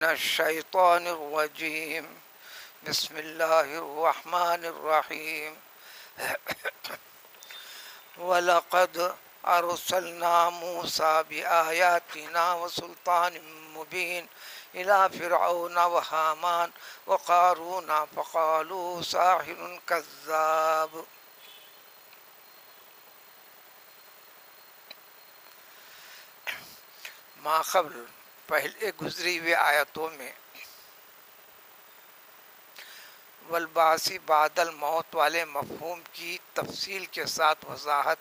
الشیطان الرجیم بسم اللہ الرحمن الرحیم وَلَقَدْ أَرْسَلْنَا مُوسَىٰ بِآيَاتِنَا وَسُلْطَانٍ مُّبِينٍ إِلَىٰ فِرْعَوْنَ وَهَامَانَ وَقَارُونَ فَقَالُوا سَاحِرٌ كَذَّابٌ۔ ماقبل پہلے گزری ہوئے آیتوں میں والبعث بعد الموت والے مفہوم کی تفصیل کے ساتھ وضاحت،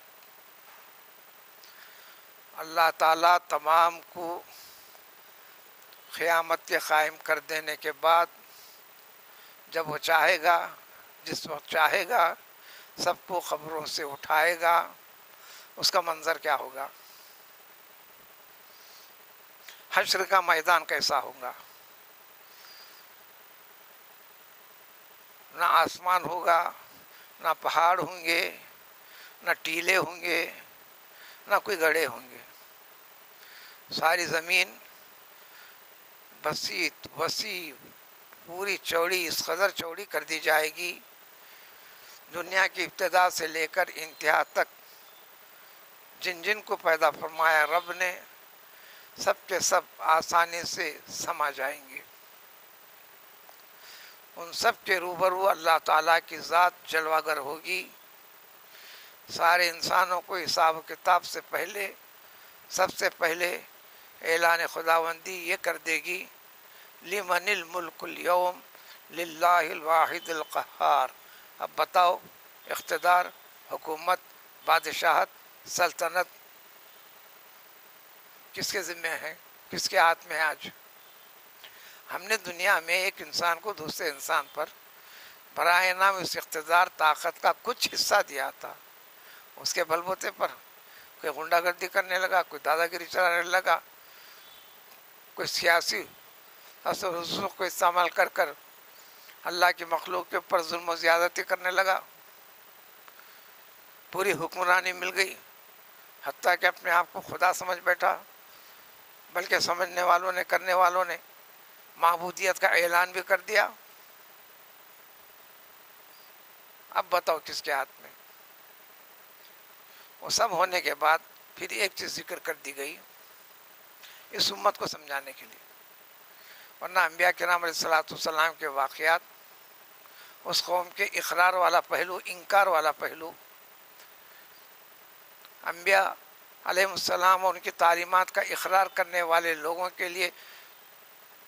اللہ تعالیٰ تمام کو قیامت کے قائم کر دینے کے بعد جب وہ چاہے گا، جس وقت چاہے گا، سب کو قبروں سے اٹھائے گا، اس کا منظر کیا ہوگا؟ حشر کا میدان کیسا ہوگا؟ نہ آسمان ہوگا، نہ پہاڑ ہوں گے، نہ ٹیلے ہوں گے، نہ کوئی گڑھے ہوں گے۔ ساری زمین وسیع پوری چوڑی، اس قدر چوڑی کر دی جائے گی، دنیا کی ابتدا سے لے کر انتہا تک جن جن کو پیدا فرمایا رب نے، سب کے سب آسانی سے سما جائیں گے۔ ان سب کے روبرو اللہ تعالیٰ کی ذات جلوہ گر ہوگی۔ سارے انسانوں کو حساب و کتاب سے پہلے، سب سے پہلے اعلان خداوندی یہ کر دے گی، لمن الملک اليوم للہ الواحد القہار۔ اب بتاؤ، اقتدار، حکومت، بادشاہت، سلطنت کس کے ذمہ ہے، کس کے ہاتھ میں ہے؟ آج ہم نے دنیا میں ایک انسان کو دوسرے انسان پر برائے نام اس اقتدار، طاقت کا کچھ حصہ دیا تھا، اس کے بل بوتے پر کوئی غنڈہ گردی کرنے لگا، کوئی دادا گیری چلانے لگا، کوئی سیاسی اثر و رسوخ کو استعمال کر کر اللہ کی مخلوق کے اوپر ظلم و زیادتی کرنے لگا، پوری حکمرانی مل گئی، حتیٰ کہ اپنے آپ کو خدا سمجھ بیٹھا، بلکہ سمجھنے والوں نے، کرنے والوں نے معبودیت کا اعلان بھی کر دیا۔ اب بتاؤ کس کے ہاتھ میں؟ وہ سب ہونے کے بعد پھر ایک چیز ذکر کر دی گئی اس امت کو سمجھانے کے لیے، ورنہ انبیاء کرام علیہ السلام کے واقعات، اس قوم کے اقرار والا پہلو، انکار والا پہلو، انبیاء علیہ السلام اور ان کی تعلیمات کا اقرار کرنے والے لوگوں کے لیے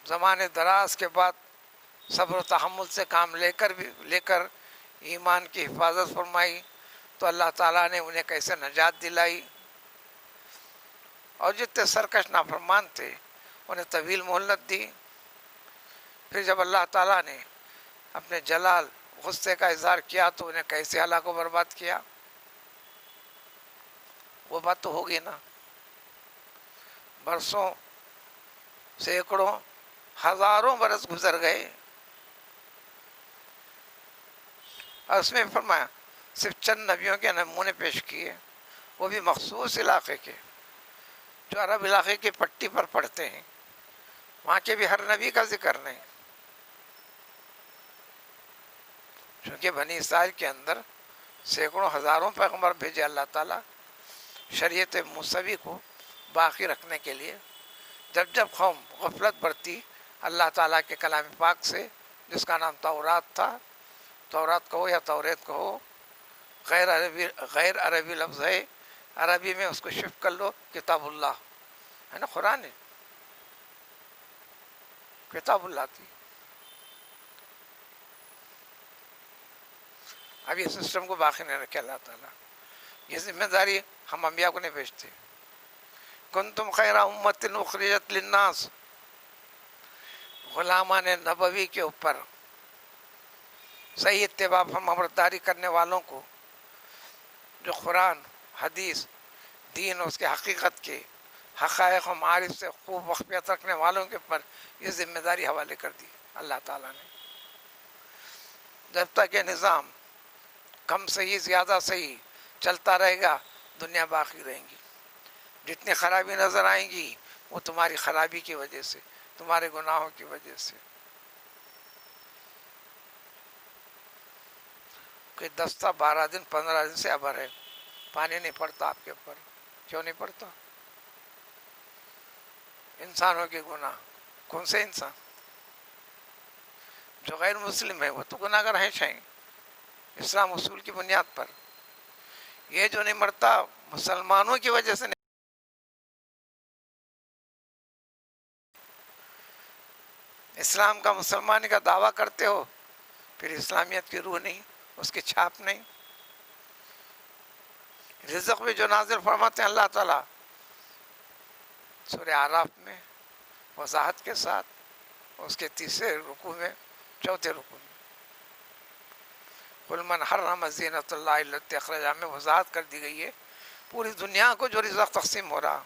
زمانے دراز کے بعد صبر و تحمل سے کام لے کر ایمان کی حفاظت فرمائی، تو اللہ تعالیٰ نے انہیں کیسے نجات دلائی، اور جتنے سرکش نافرمان تھے انہیں طویل مہلت دی۔ پھر جب اللہ تعالیٰ نے اپنے جلال، غصے کا اظہار کیا تو انہیں کیسے ہلاک و برباد کیا، وہ بات تو ہوگی نا۔ برسوں، سینکڑوں، ہزاروں برس گزر گئے، اور اس میں فرمایا صرف چند نبیوں کے نمونے پیش کیے، وہ بھی مخصوص علاقے کے، جو عرب علاقے کی پٹی پر پڑتے ہیں، وہاں کے بھی ہر نبی کا ذکر نہیں، چونکہ بنی اسرائیل کے اندر سینکڑوں ہزاروں پیغمبر بھیجے اللہ تعالیٰ شریعت موسوی کو باقی رکھنے کے لیے۔ جب جب قوم غفلت برتی اللہ تعالیٰ کے کلام پاک سے، جس کا نام تورات تھا، تورات کہو یا توریت کہو، غیر عربی لفظ ہے، عربی میں اس کو شفٹ کر لو، کتاب اللہ ہے نا، قرآن ہے، کتاب اللہ تھی۔ اب یہ سسٹم کو باقی نہیں رکھے اللہ تعالیٰ، یہ ذمہ داری ہم انبیاء کو نہیں بھیجتے۔ کنتم خیر امت اخرجت للناس، غلامان نبوی کے اوپر صحیح اتباع فرمانبرداری کرنے والوں کو، جو قرآن، حدیث، دین اور اس کے حقیقت کے حقائق و معارف سے خوب واقفیت رکھنے والوں کے اوپر یہ ذمہ داری حوالے کر دی اللہ تعالیٰ نے۔ جب تک یہ نظام کم صحیح زیادہ صحیح چلتا رہے گا، دنیا باقی رہیں گی۔ جتنی خرابی نظر آئیں گی وہ تمہاری خرابی کی وجہ سے، تمہارے گناہوں کی وجہ سے. کہ 10 12 دن 15 دن سے ابر ہے, پانی نہیں پڑتا آپ کے اوپر. کیوں نہیں پڑتا؟ انسانوں کے گناہ. کون سے انسان؟ جو غیر مسلم ہے وہ تو گناہ گار ہیں شاید اسلام اصول کی بنیاد پر. یہ جو نہیں مرتا مسلمانوں کی وجہ سے نہیں. اسلام کا مسلمان کا دعویٰ کرتے ہو, پھر اسلامیت کی روح نہیں, اس کی چھاپ نہیں. رزق بھی جو نازل فرماتے ہیں اللہ تعالیٰ سورہ اعراف میں وضاحت کے ساتھ, اس کے تیسرے رکوع میں, چوتھے رکوع میں, قل من حرم زینۃ اللہ التی اخرج میں وضاحت کر دی گئی ہے پوری دنیا کو جو رزق تقسیم ہو رہا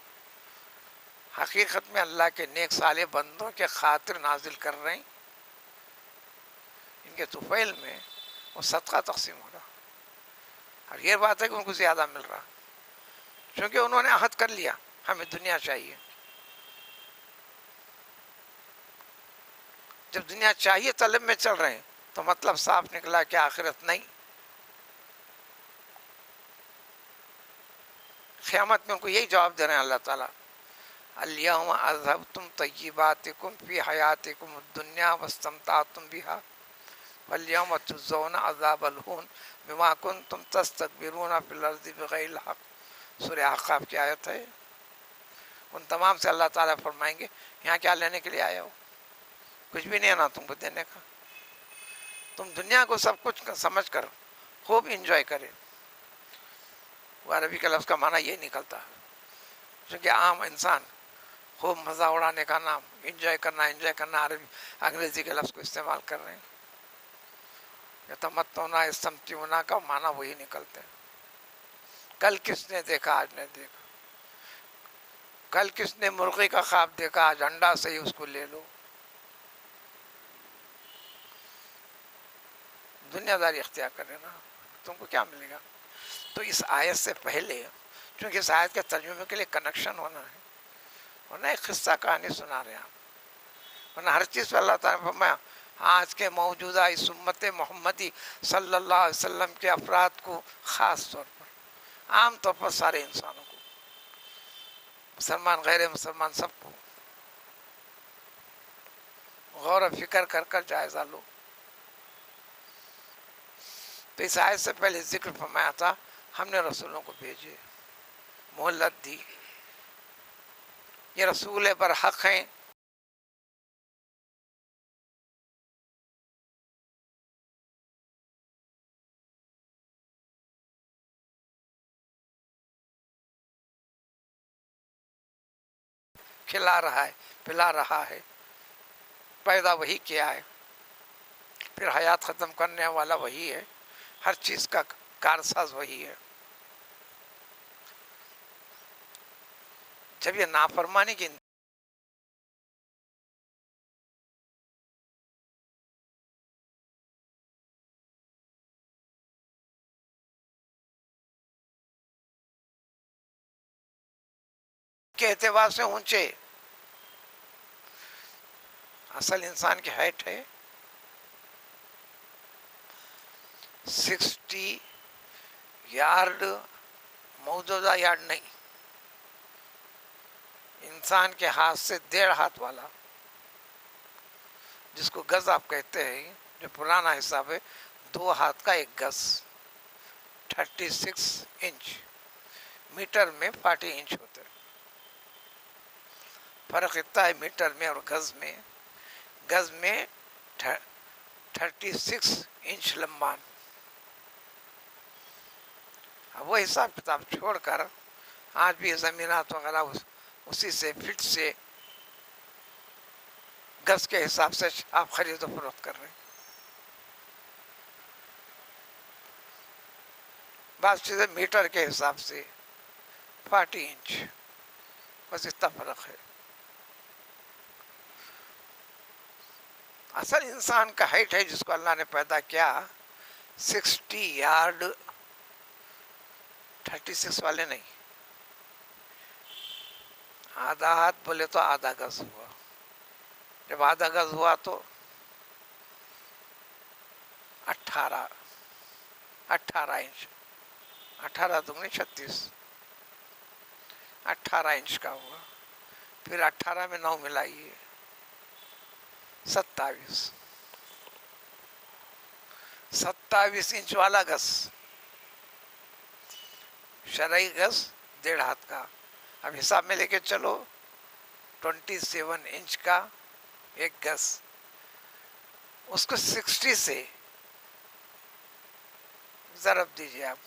حقیقت میں اللہ کے نیک صالح بندوں کے خاطر نازل کر رہے ہیں. ان کے طفیل میں وہ صدقہ تقسیم ہو رہا, اور یہ بات ہے کہ ان کو زیادہ مل رہا, کیونکہ انہوں نے عہد کر لیا ہمیں دنیا چاہیے. جب دنیا چاہیے طلب میں چل رہے ہیں تو مطلب صاف نکلا کہ آخرت نہیں. قیامت میں ان کو یہی جواب دے رہے ہیں اللہ تعالیٰ, الیوم اذھبتم طیباتکم فی حیاتکم الدنیا واستمتعتم بہا والیوم تجزون عذاب الہون بما کنتم تستکبرون فی الارض بغیر الحق. سورہ احقاف کی آیت ہے. ان تمام سے اللہ تعالیٰ فرمائیں گے یہاں کیا لینے کے لیے آئے ہو؟ کچھ بھی نہیں ہے نا تم کو دینے کا. تم دنیا کو سب کچھ سمجھ کر خوب انجوائے کرے. وہ عربی کے لفظ کا معنی یہ نکلتا ہے, کیونکہ عام انسان خوب مزہ اڑانے کا نام انجوائے کرنا عربی انگریزی کے لفظ کو استعمال کر رہے ہیں. تمتعنا استمتعنا کا معنی وہی نکلتے ہیں. کل کس نے دیکھا آج نے دیکھا, کل کس نے مرغی کا خواب دیکھا آج انڈا سے ہی اس کو لے لو. دنیا داری اختیار کرے نا, تم کو کیا ملے گا؟ تو اس آیت سے پہلے, چونکہ اس آیت کے ترجمے کے لیے کنیکشن ہونا ہے, ورنہ ایک قصہ کہانی سنا رہے ہیں آپ, ورنہ ہر چیز پہ اللہ تعالیٰ نے فرمایا آج کے موجودہ اس امت محمدی صلی اللہ علیہ وسلم کے افراد کو, خاص طور پر عام طور پر سارے انسانوں کو, مسلمان غیر مسلمان سب کو غور و فکر کر کر جائزہ لو. تو اس آیت سے پہلے ذکر فرمایا تھا ہم نے رسولوں کو بھیجے, مہلت دی, یہ رسول برحق ہیں, کھلا رہا ہے پلا رہا ہے, پیدا وہی کیا ہے, پھر حیات ختم کرنے والا وہی ہے, ہر چیز کا کارساز وہی ہے. جب یہ نافرمانی کی کے اعتبار سے اونچے, اصل انسان کی ہائٹ ہے 60 یارڈ, موجودہ یارڈ نہیں, انسان کے ہاتھ سے 1.5 ہاتھ والا, جس کو گز آپ کہتے ہیں, جو پرانا حساب ہے 2 ہاتھ کا 1 گز, 36 انچ, میٹر میں 40 انچ ہوتے ہیں. فرق اتنا ہے میٹر میں اور گز میں, گز میں 36 انچ لمبان. اب وہ حساب کتاب چھوڑ کر آج بھی زمینات وغیرہ اسی سے فٹ سے گز کے حساب سے آپ خرید و فروخت کر رہے ہیں. بعض چیزیں میٹر کے حساب سے 40 انچ, بس اتنا فرق ہے. اصل انسان کا ہائٹ ہے جس کو اللہ نے پیدا کیا 60 یارڈ, 36 والے نہیں, آدھا ہاتھ بولے تو آدھا گز ہوا, جب آدھا گز ہوا تو 18 انچ، 18 × 36، 18 انچ کا ہوا. پھر 18 میں 9 ملائیے، 27. 27 انچ والا گز، شرعی گز 1.5 ہاتھ کا. اب حساب میں لے کے چلو، 27 انچ کا ایک گز، اس کو 60 سے ضرب دیجیے آپ،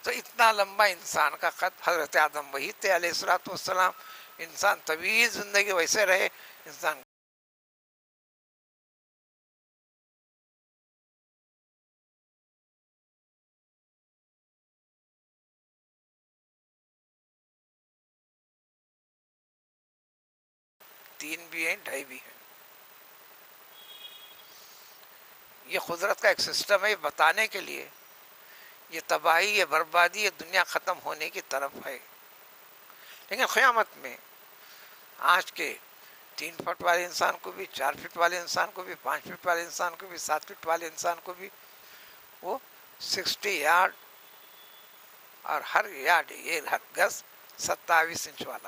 تو اتنا لمبا انسان کا قد. حضرت آدم وہی تھے علیہ الصلوۃ والسلام. انسان طویل زندگی ویسے رہے. انسان تین بھی ہیں، 2.5 بھی ہیں. یہ قدرت کا ایک سسٹم ہے، یہ بتانے کے لیے. یہ تباہی، یہ بربادی، یہ دنیا ختم ہونے کی طرف ہے. لیکن قیامت میں آج کے 3 فٹ والے انسان کو بھی، 4 فٹ والے انسان کو بھی، 5 فٹ والے انسان کو بھی، 7 فٹ والے انسان کو بھی وہ 60 یارڈ، اور ہر یارڈ یہ گز 27 انچ والا.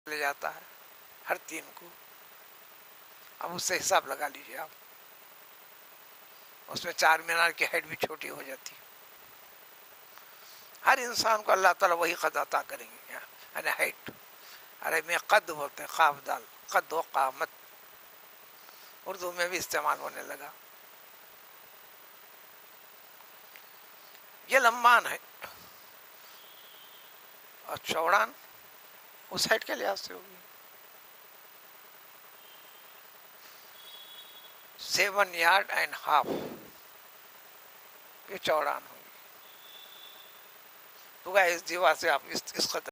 لے جاتا ہے ہر 3 کو. اب اس سے حساب لگا لیجیے آپ. اس میں 4 مینار کی ہائٹ بھی چھوٹی ہو جاتی. ہر انسان کو اللہ تعالیٰ وہی قد عطا کریں گے، یعنی ہائٹ. ارے میں قد بولتے ہیں، قاف دال، قد و قامت اردو میں بھی استعمال ہونے لگا. یہ لمبان ہے، اور چوڑان اس ہائٹ کے لحاظ سے ہوگی 7.5 یارڈ. یہ چوڑان ہوگی. تو اس دیوار سے آپ اس قدر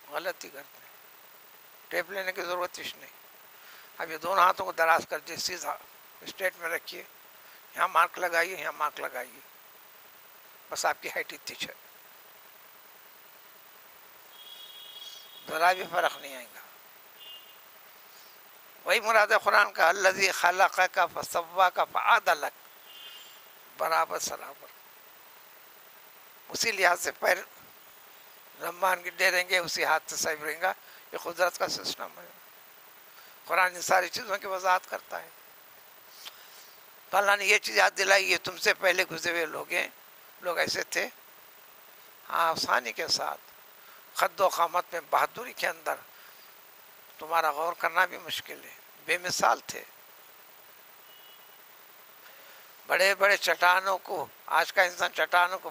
غلطی کرتے ہیں. ٹیپ لینے کی ضرورت ہی نہیں. اب یہ دونوں ہاتھوں کو دراز کر کے سیدھا اسٹریٹ میں رکھیے. یہاں مارک لگائیے، یہاں مارک لگائیے. بس آپ کی ہائٹ اتنی ہے، ذرا بھی فرق نہیں آئے گا. وہی مراد قرآن کا الذی خلقک فسواک فعدلک، برابر سرابر. اسی لحاظ سے پیر لمبان گڈے رہیں گے، اسی ہاتھ سے صحیح رہیں گا. یہ قدرت کا سسٹم ہے. قرآن ان ساری چیزوں کی وضاحت کرتا ہے. تو اللہ نے یہ چیز یاد دلائی، یہ تم سے پہلے گزرے ہوئے لوگ ایسے تھے. ہاں، آسانی کے ساتھ، قد و قامت میں، بہادری کے اندر تمہارا غور کرنا بھی مشکل ہے. بے مثال تھے. بڑے بڑے چٹانوں کو، آج کا انسان چٹانوں کو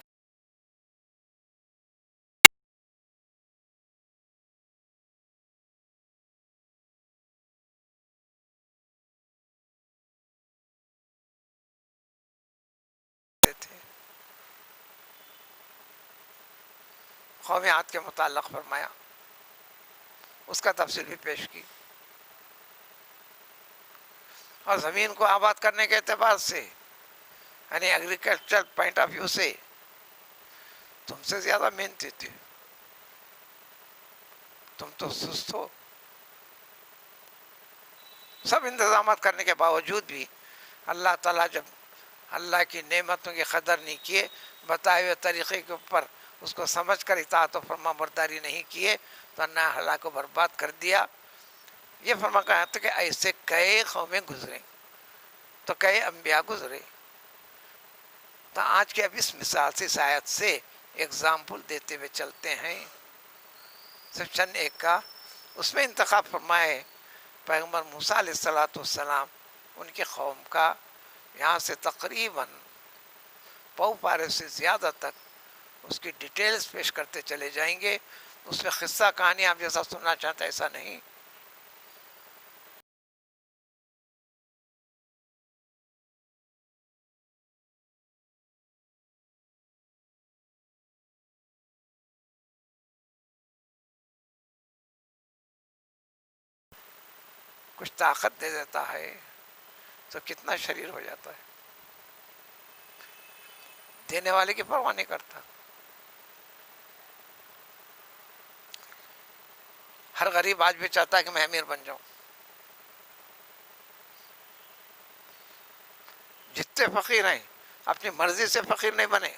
تھے. قوم عاد کے متعلق فرمایا، اس کا تفصیل بھی پیش کی. اور زمین کو آباد کرنے کے اعتبار سے، یعنی ایگریکلچر پوائنٹ آف ویو سے تم سے زیادہ محنتی تھے. تم تو سست ہو. سب انتظامات کرنے کے باوجود بھی اللہ تعالیٰ جب اللہ کی نعمتوں کی قدر نہیں کیے، بتائے ہوئے طریقے کے اوپر اس کو سمجھ کر اطاعت و فرما برداری نہیں کیے، تو اللہ ہلاک کو برباد کر دیا. یہ فرما کہا تھا کہ ایسے کئی قومیں گزریں، تو کئی انبیاء گزرے. تو آج کے اب اس مثال سے، اس آیت سے ایگزامپل دیتے ہوئے چلتے ہیں. صرف چند ایک کا اس میں انتخاب فرمائے پیغمبر موسیٰ علیہ السلام، ان کی قوم کا. یہاں سے تقریباً پاؤ پارے سے زیادہ تک اس کی ڈیٹیلز پیش کرتے چلے جائیں گے. اس میں قصہ کہانی آپ جیسا سننا چاہتے ایسا نہیں. کچھ طاقت دے دیتا ہے تو کتنا شریر ہو جاتا ہے. دینے والے کی پرواہ نہیں کرتا. ہر غریب آج بھی چاہتا ہے کہ میں امیر بن جاؤں. جتنے فقیر ہیں اپنی مرضی سے فقیر نہیں بنے،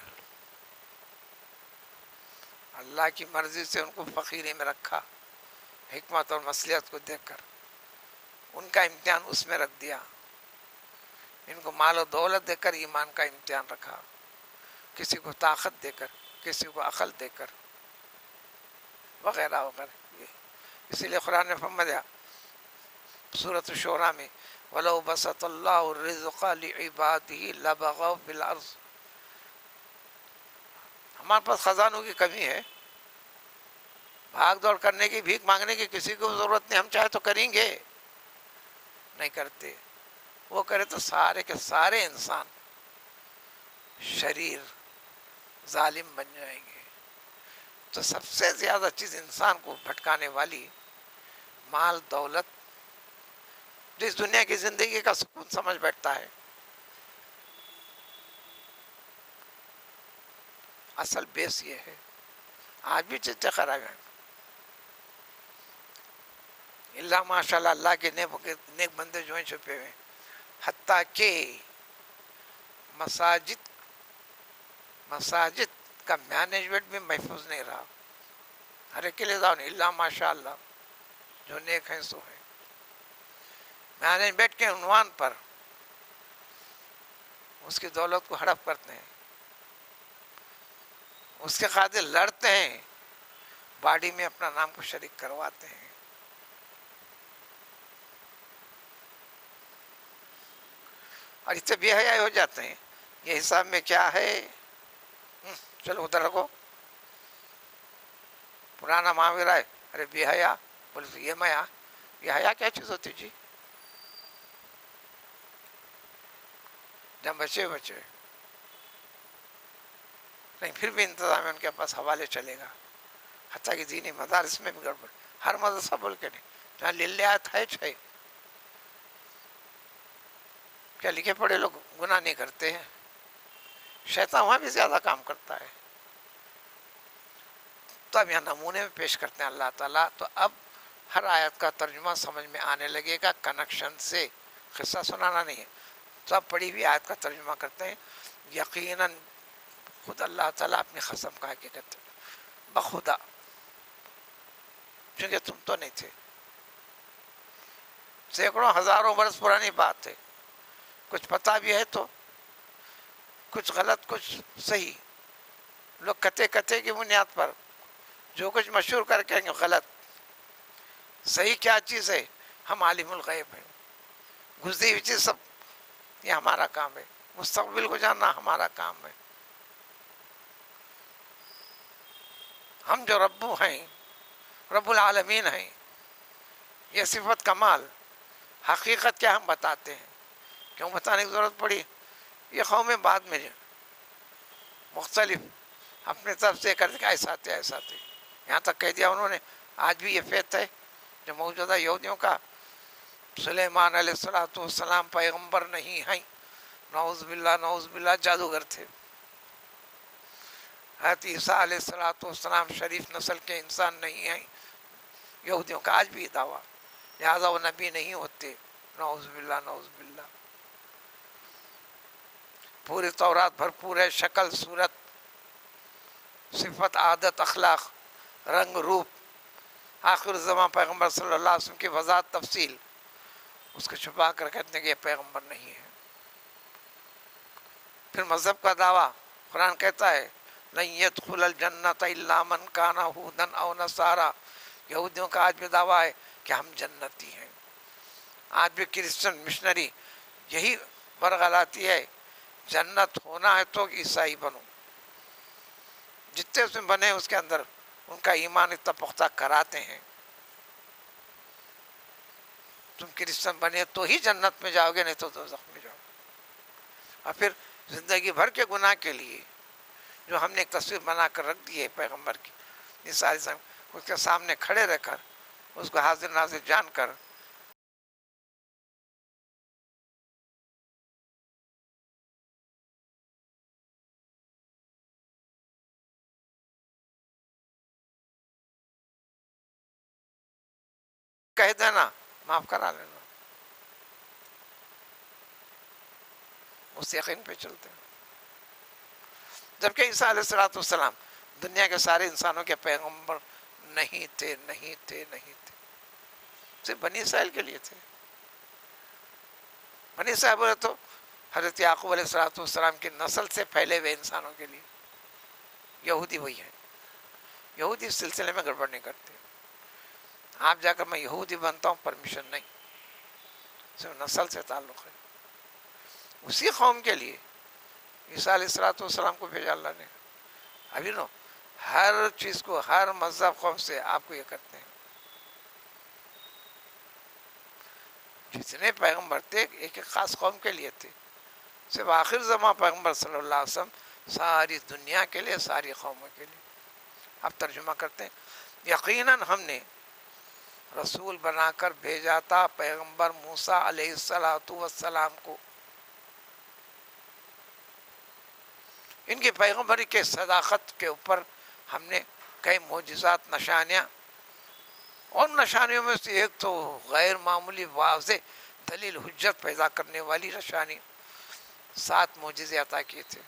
اللہ کی مرضی سے ان کو فقیری میں رکھا، حکمت اور مصلحت کو دیکھ کر ان کا امتحان اس میں رکھ دیا. ان کو مال و دولت دے کر ایمان کا امتحان رکھا، کسی کو طاقت دے کر، کسی کو عقل دے کر، وغیرہ وغیرہ. اسی لیے قرآن نے فرمایا سورۃ الشورى میں وَلَوْ بَسَطَ اللَّهُ الرِّزْقَ لِعِبَادِهِ لَبَغَوْا فِي الْأَرْضِ. ہمارے پاس خزانوں کی کمی ہے، بھاگ دوڑ کرنے کی، بھیک مانگنے کی کسی کو ضرورت نہیں. ہم چاہے تو کریں گے، نہیں کرتے. وہ کرے تو سارے کے سارے انسان شریر ظالم بن جائیں گے. تو سب سے زیادہ چیز انسان کو بھٹکانے والی مال دولت، جس دنیا کی زندگی کا سکون سمجھ بیٹھتا ہے، اصل بیس یہ ہے. آج بھی چیزیں خراب ہیں، اللہ ماشاء اللہ اللہ کے نیک بندے جو ہیں چھپے ہوئے ہیں. حتیٰ کہ مساجد کا مینجمنٹ بھی محفوظ نہیں رہا. ہر ایک کے لیے جاؤ اللہ ماشاء اللہ جو نیک ہیں سو ہیں. مینجمنٹ کے عنوان پر اس کی دولت کو ہڑپ کرتے ہیں، اس کے خاطر لڑتے ہیں، باڈی میں اپنا نام کو شریک کرواتے ہیں. اور اس سے بے حیائی ہو جاتے ہیں. یہ حساب میں کیا ہے، چلو ادھر رکھو. پرانا معاورہ ہے، ارے بے حیا، بولے یہ میا، یہ حیا کیا چیز ہوتی جی؟ جب بچے نہیں، پھر بھی انتظام ان کے پاس حوالے چلے گا. حتیٰ کہ دینی مدارس میں بھی گڑبڑ. ہر مدرسہ بول کے نہیں، جہاں للیات ہے چھے. کیا لکھے پڑھے لوگ گناہ نہیں کرتے ہیں؟ شیطان وہاں بھی زیادہ کام کرتا ہے. تو اب یہاں نمونے میں پیش کرتے ہیں اللہ تعالیٰ. تو اب ہر آیت کا ترجمہ سمجھ میں آنے لگے گا کنیکشن سے. قصہ سنانا نہیں ہے، تو اب پڑھی ہوئی آیت کا ترجمہ کرتے ہیں. یقیناً خود اللہ تعالیٰ اپنی قسم کا کہ کہتے ہیں بخدا، چونکہ تم تو نہیں تھے. سینکڑوں ہزاروں برس پرانی بات ہے. کچھ پتہ بھی ہے تو کچھ غلط کچھ صحیح. لوگ کتے کی بنیاد پر جو کچھ مشہور کر کے غلط. صحیح کیا چیز ہے؟ ہم عالم الغیب ہیں. گزری ہوئی چیز سب یہ ہمارا کام ہے. مستقبل کو جاننا ہمارا کام ہے. ہم جو رب ہیں، رب العالمین ہیں، یہ صفت کمال. حقیقت کیا ہم بتاتے ہیں. کیوں بتانے کی ضرورت پڑی؟ یہ قومیں بعد میں مختلف اپنے طرف سے کرتے کہ ایسا تھے ایسا تھے. یہاں تک کہہ دیا انہوں نے. آج بھی یہ فیت ہے جو موجودہ یہودیوں کا، سلیمان علیہ السلام پیغمبر نہیں ہیں. نعوذ باللہ جادوگر تھے. حضرت عیسیٰ علیہ السلام شریف نسل کے انسان نہیں ہیں. یہودیوں کا آج بھی دعویٰ، لہٰذا وہ نبی نہیں ہوتے. نعوذ باللہ. پوری تورات بھرپور ہے، شکل صورت صفت عادت اخلاق رنگ روپ. آخر زمان پیغمبر صلی اللہ علیہ وسلم کی وضاحت تفصیل، اس کو چھپا کر کہتے ہیں کہ یہ پیغمبر نہیں ہے. پھر مذہب کا دعویٰ. قرآن کہتا ہے لن يدخل الجنت الا من کان ہودا او نصارا. یہودیوں کا آج بھی دعویٰ ہے کہ ہم جنتی ہیں. آج بھی کرسچن مشنری یہی برغلاتی ہے، جنت ہونا ہے تو عیسائی بنو. جتنے اس میں بنے اس کے اندر ان کا ایمان اتنا پختہ کراتے ہیں. تم کرسچن بنے تو ہی جنت میں جاؤ گے، نہیں تو دوزخ میں جاؤ. اور پھر زندگی بھر کے گناہ کے لیے جو ہم نے ایک تصویر بنا کر رکھ دی ہے پیغمبر کی، اس کے سامنے کھڑے رہ کر اس کو حاضر ناظر جان کر کہہ دینا معاف کرا لینا، اس یقین پہ چلتے ہیں. جبکہ عیسیٰ علیہ الصلوۃ والسلام دنیا کے سارے انسانوں کے پیغمبر نہیں تھے، نہیں تھے، نہیں تھے، صرف بنی اسرائیل کے لیے تھے. بنی اسرائیل بولے تو حضرت یعقوب علیہ الصلوۃ والسلام کی نسل سے پھیلے ہوئے انسانوں کے لیے. یہودی وہی ہے، یہودی اس سلسلے میں گڑبڑ نہیں کرتے. آپ جا کر میں یہودی بنتا ہوں پرمیشن نہیں، صرف نسل سے تعلق ہے. اسی قوم کے لیے عیسیٰ علیہ الصلوۃ والسلام کو بھیجا اللہ نے. ابھی نو ہر چیز کو، ہر مذہب قوم سے آپ کو یہ کرتے ہیں. جتنے پیغمبر تھے ایک ایک خاص قوم کے لیے تھے. صرف آخر زمان پیغمبر صلی اللہ علیہ وسلم ساری دنیا کے لیے، ساری قوموں کے لیے. اب ترجمہ کرتے ہیں. یقیناً ہم نے رسول بنا کر بھیجا تھا پیغمبر موسیٰ علیہ السلام کو. ان کی پیغمبری کے صداقت کے اوپر ہم نے کئی معجزات، نشانیاں، اور نشانیوں میں سے ایک تو غیر معمولی واضح دلیل حجت پیدا کرنے والی نشانی 7 معجزے عطا کیے تھے.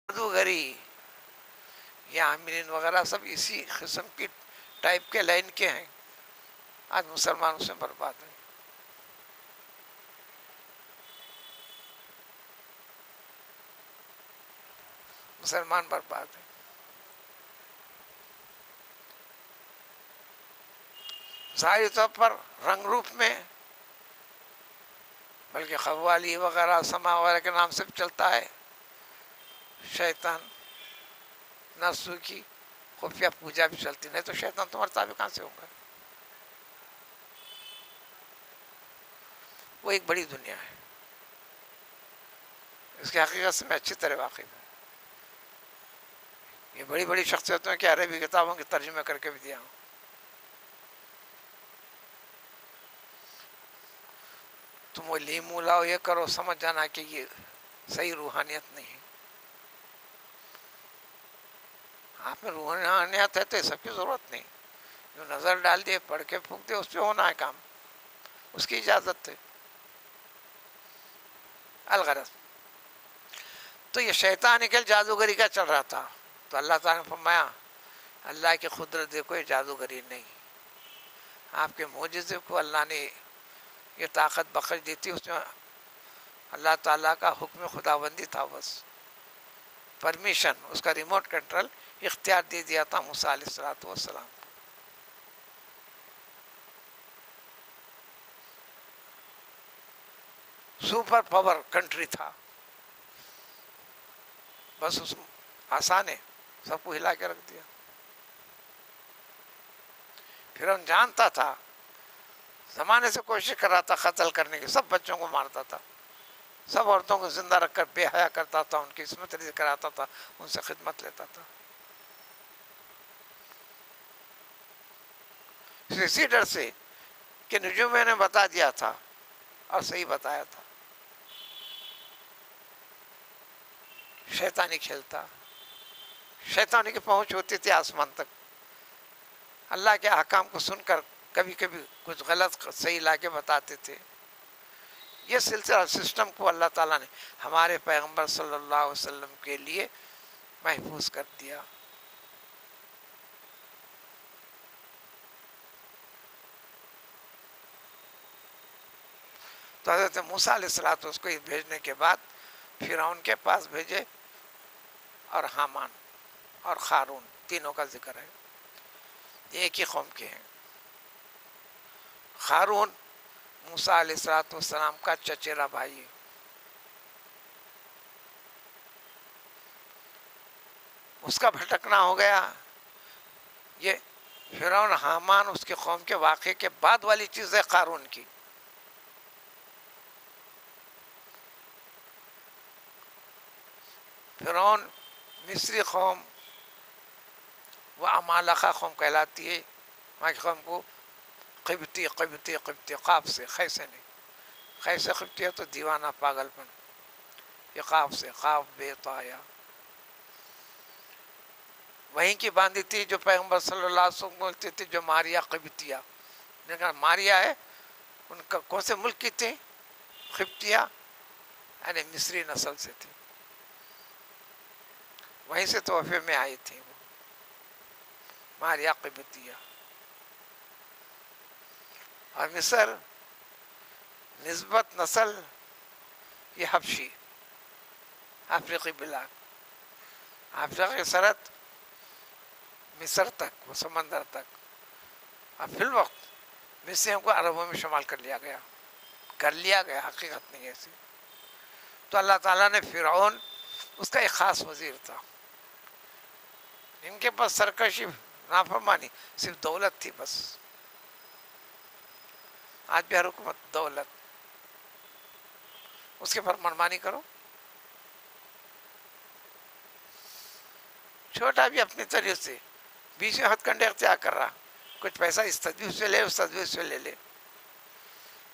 جادوگری یا عاملین وغیرہ سب اسی قسم کی ٹائپ کے لائن کے ہیں. آج مسلمان اس میں برباد ہیں. مسلمان برباد ہیں. ظاہری طور پر رنگ روپ میں، بلکہ قوالی وغیرہ، سما وغیرہ کے نام سے چلتا ہے. شیطان نفسو کی خفیہ پوجا بھی چلتی، نہیں تو شیطان تمہارے تابع کہاں سے ہوگا؟ وہ ایک بڑی دنیا ہے، اس کی حقیقت سے میں اچھی طرح واقف ہوں. یہ بڑی بڑی شخصیتوں کی عربی کتابوں کے ترجمے کر کے بھی دیا ہوں. تم وہ لیمو لاؤ، یہ کرو، سمجھ جانا کہ یہ صحیح روحانیت نہیں ہے. آپ میں روحانیت ہے تو یہ سب کی ضرورت نہیں. جو نظر ڈال دیے، پڑھ کے پھونک دے، اس پہ ہونا ہے کام، اس کی اجازت ہے. الغرض تو یہ شیطان کل جادوگری کا چل رہا تھا. تو اللہ تعالیٰ نے فرمایا اللہ کی قدرت دیکھو، یہ جادوگری نہیں. آپ کے معجزے کو اللہ نے یہ طاقت بخش دی تھی، اس میں اللہ تعالیٰ کا حکم خداوندی تھا. بس پرمیشن، اس کا ریموٹ کنٹرول اختیار دے دیا تھا موسیٰ علیہ الصلوۃ والسلام. سپر پاور کنٹری تھا. بس اس آسان ہے، سب کو ہلا کے رکھ دیا. پھر ہم جانتا تھا، زمانے سے کوشش کر رہا تھا قتل کرنے کی، سب بچوں کو مارتا تھا، سب عورتوں کو زندہ رکھ کر بے حیا کرتا تھا، ان کی عصمت ریزی کراتا تھا، ان سے خدمت لیتا تھا. اسی ڈر سے کہ نجوم میں نے بتا دیا تھا اور صحیح بتایا تھا. شیطانی کھیلتا، شیطانی کی پہنچ ہوتی تھی آسمان تک. اللہ کے احکام کو سن کر کبھی کبھی کچھ غلط صحیح لا کے بتاتے تھے. یہ سلسلہ سسٹم کو اللہ تعالیٰ نے ہمارے پیغمبر صلی اللہ علیہ وسلم کے لیے محفوظ کر دیا. تو حضرت موسیٰ علیہ الصلوۃ اس کو بھیجنے کے بعد فرعون کے پاس بھیجے، اور حامان اور قارون تینوں کا ذکر ہے. ایک ہی قوم کے ہیں. قارون موسیٰ علیہ الصلوۃ والسلام کا چچیرا بھائی ہے. اس کا بھٹکنا ہو گیا. یہ فرعون، حامان، اس کے قوم کے واقعے کے بعد والی چیز ہے قارون کی. فرعون مصری قوم، وہ عمالقہ قوم کہلاتی ہے. وہاں کی قوم کو قبطی قبطی قبطی، قاف سے، خے سے نہیں، خے سے قبطی ہے تو دیوانہ پاگل پن، یہ قاف سے، قاف بے طایا. وہیں کی باندھی تھی جو پیغمبر صلی اللہ علیہ وسلم بولتے تھے، جو ماریا قبطیہ. نے کہا ماریا ہے، ان کا کون سے ملک کی تھی؟ قبطیہ، یعنی مصری نسل سے تھی، وہیں سے تحفے میں آئی تھی وہ ماریا قبطیہ. اور مصر نسبت نسل یہ حبشی، افریقی بلاک، افریقی سرحد مصر تک، وہ سمندر تک. اب فی الوقت مصریوں کو عربوں میں شمال کر لیا گیا، حقیقت نہیں ایسی. تو اللہ تعالیٰ نے فرعون، اس کا ایک خاص وزیر تھا، ان کے پاس سرکشی نافرمانی صرف دولت تھی بس. آج بھی ہر حکومت دولت، اس کے پر منمانی کرو. چھوٹا بھی اپنی طریقے سے بیچ میں ہتھ کنڈے اختیار کر رہا، کچھ پیسہ اس تدبیر سے لے، اس تدبیر سے لے لے.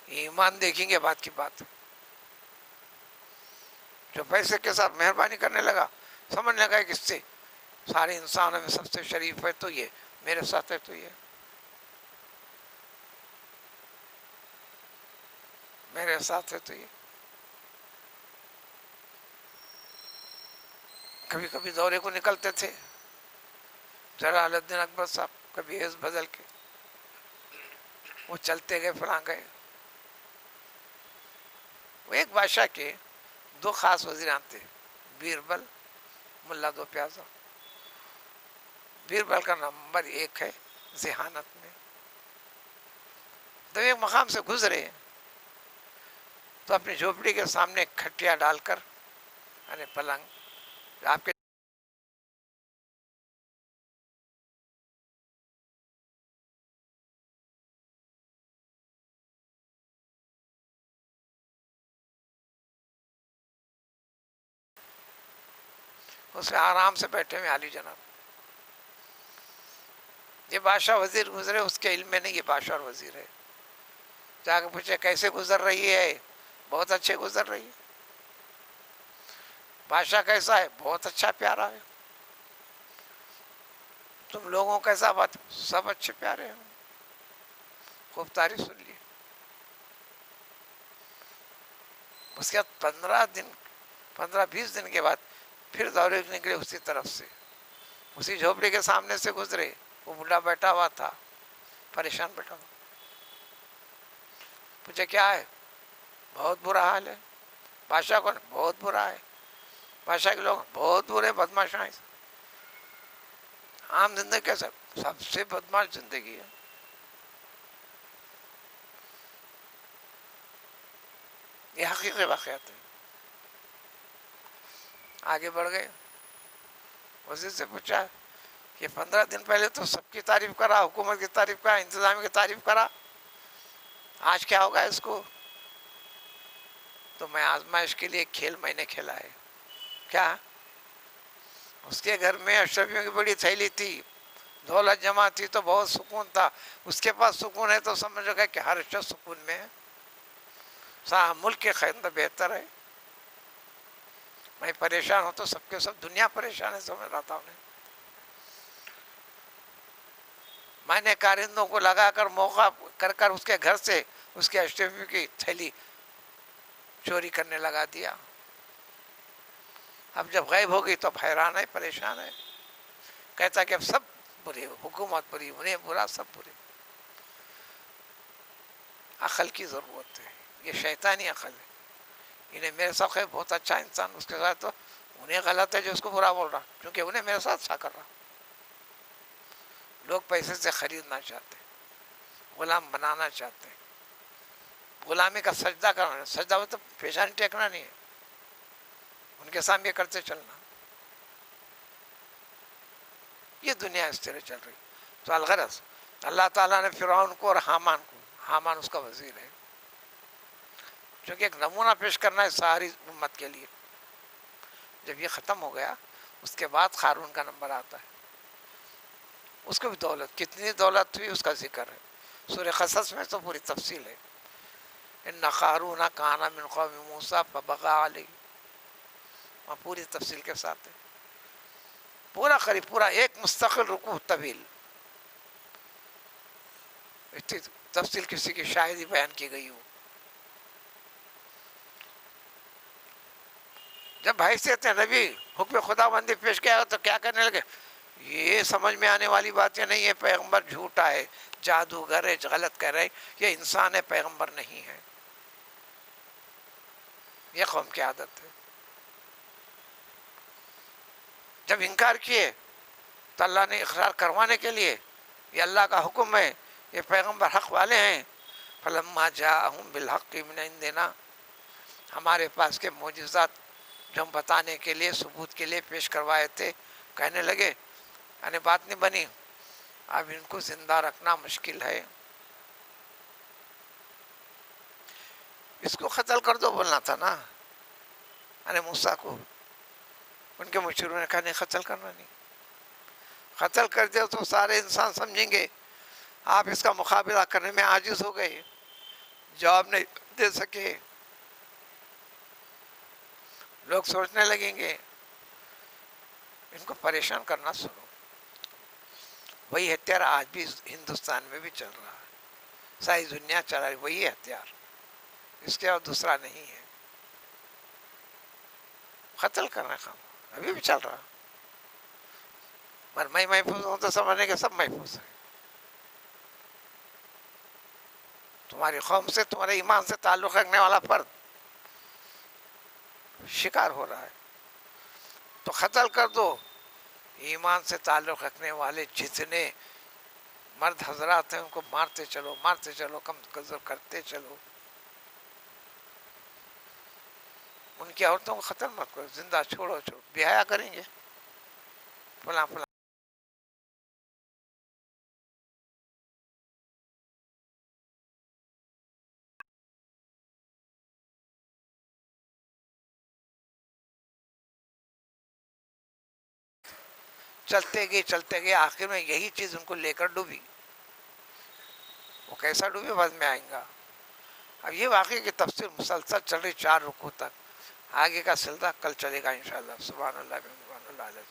ایمان دیکھیں گے بات کی بات. جو پیسے کے ساتھ مہربانی کرنے لگا، سمجھنے لگا کہ اس سے سارے انسانوں میں سب سے شریف ہے تو یہ، میرے ساتھ ہے تو یہ، میرے ساتھ ہے تو یہ. کبھی کبھی دورے کو نکلتے تھے جلال الدین اکبر صاحب، کبھی ایس بدل کے، وہ چلتے گئے فلاں گئے. وہ ایک بادشاہ کے دو خاص وزیران تھے، بیربل، ملا دو پیازا. بیربل کا نمبر 1 ہے ذہانت میں. تو ایک مقام سے گزرے تو اپنی جھوپڑی کے سامنے کھٹیا ڈال کر، یعنی پلنگ، آپ کے اس میں آرام سے بیٹھے ہوئے علی جناب. یہ بادشاہ وزیر گزرے، اس کے علم میں نہیں یہ بادشاہ اور وزیر ہے. جا کے پوچھے کیسے گزر رہی ہے؟ بہت اچھے گزر رہی ہے. بادشاہ کیسا ہے؟ بہت اچھا پیارا ہے. تم لوگوں کیسا بات؟ سب اچھے پیارے ہیں. خوب تعریف سن لی. اس کے بعد 15-20 دن کے بعد پھر دورے نکلے اسی طرف سے، اسی جھوپڑی کے سامنے سے گزرے. وہ بوڑھا بیٹھا ہوا تھا، پریشان بیٹھا ہوا. پوچھے کیا ہے؟ بہت برا حال ہے. بادشاہ کو بہت برا ہے. بادشاہ کے لوگ بہت برے بدماش ہیں. عام زندگی کے سب سے بدماش زندگی ہے. یہ حقیقی واقعات ہیں. آگے بڑھ گئے. وزیر سے پوچھا کہ 15 دن پہلے تو سب کی تعریف کرا، حکومت کی تعریف کرا، انتظامیہ کی تعریف کرا، آج کیا ہوگا اس کو؟ تو میں آزمائش کے لیے کھیل میں نے کھیلا ہے. کیا؟ اس کے گھر میں اشرفیوں کی بڑی تھیلی تھی، دولت جمع تھی تو بہت سکون تھا. اس کے پاس سکون ہے تو سمجھو گا کہ ہر شخص سکون میں ہے. ملک کے خیر بہتر ہے. میں پریشان ہوں تو سب کے سب دنیا پریشان ہے، سمجھ رہا تھا انہیں. میں نے کارندوں کو لگا کر موقع کر اس کے گھر سے اس کے اشرفیوں کی تھیلی چوری کرنے لگا دیا. اب جب غائب ہو گئی تو اب حیران ہے، پریشان ہے. کہتا کہ اب سب برے، حکومت بری، انہیں برا، سب برے. عقل کی ضرورت ہے، یہ شیطانی عقل ہے. انہیں میرے ساتھ ہے بہت اچھا انسان، اس کے ساتھ تو انہیں غلط ہے جو اس کو برا بول رہا، کیونکہ انہیں میرے ساتھ اچھا کر رہا. لوگ پیسے سے خریدنا چاہتے، غلام بنانا چاہتے. غلامی کا سجدہ کرنا، سجدہ ہو تو پیشانی ٹیکنا نہیں ہے، ان کے سامنے کرتے چلنا. یہ دنیا اس طرح چل رہی. تو الغرض اللہ تعالیٰ نے فرعون کو اور حامان کو، حامان اس کا وزیر ہے، چونکہ ایک نمونہ پیش کرنا ہے ساری امت کے لیے. جب یہ ختم ہو گیا اس کے بعد قارون کا نمبر آتا ہے. اس کو بھی دولت، کتنی دولت ہوئی اس کا ذکر ہے. سورہ قصص میں تو پوری تفصیل ہے. ان قارون کان من قوم موسیٰ فبغى علیہ، وہاں پوری تفصیل کے ساتھ ہے. پورا قریب پورا ایک مستقل رکوع طویل، اتنی تفصیل کسی کی شاید ہی بیان کی گئی ہو. جب حیثیت نبی حکم خدا بندی پیش کیا تو کیا کرنے لگے؟ یہ سمجھ میں آنے والی باتیں نہیں ہے، پیغمبر جھوٹا ہے، جادوگر ہے، غلط کہہ رہے، یہ انسان ہے، پیغمبر نہیں ہے. یہ قوم کی عادت ہے. جب انکار کیے تو اللہ نے اقرار کروانے کے لیے یہ اللہ کا حکم ہے، یہ پیغمبر حق والے ہیں. فلما جاءہم بالحق من عندنا، ہمارے پاس کے معجزات جو ہم بتانے کے لیے ثبوت کے لیے پیش کروائے تھے، کہنے لگے یعنی بات نہیں بنی، اب ان کو زندہ رکھنا مشکل ہے، اس کو قتل کر دو بولنا تھا نا یعنی موسیٰ کو. ان کے مشیروں نے کہا نہیں، قتل کرنا نہیں، قتل کر دیا تو سارے انسان سمجھیں گے آپ اس کا مقابلہ کرنے میں عاجز ہو گئے، جواب نہیں دے سکے، لوگ سوچنے لگیں گے ان کو پریشان کرنا شروع. وہی ہتھیار آج بھی ہندوستان میں بھی چل رہا ہے، ساری دنیا چلا رہی، وہی ہتھیار، اس کے اور دوسرا نہیں ہے. قتل کرنا کام ابھی بھی چل رہا، پر میں محفوظ ہوں تو سمجھنے کے سب محفوظ ہیں. تمہاری قوم سے، تمہارے ایمان سے تعلق رکھنے والا فرد شکار ہو رہا ہے تو قتل کر دو. ایمان سے تعلق رکھنے والے جتنے مرد حضرات ہیں ان کو مارتے چلو، مارتے چلو، کم قدر کرتے چلو. ان کی عورتوں کو قتل مت کرو، زندہ چھوڑو، بیاہ کریں گے فلاں فلاں. چلتے گئے آخر میں یہی چیز ان کو لے کر ڈوبی. وہ کیسا ڈوبی بعد میں آئیں گا. اب یہ واقعے کی تفسیر مسلسل چل رہی 4 رکوع تک، آگے کا سلسلہ کل چلے گا انشاءاللہ. سبحان اللہ سبحان اللہ علیہ.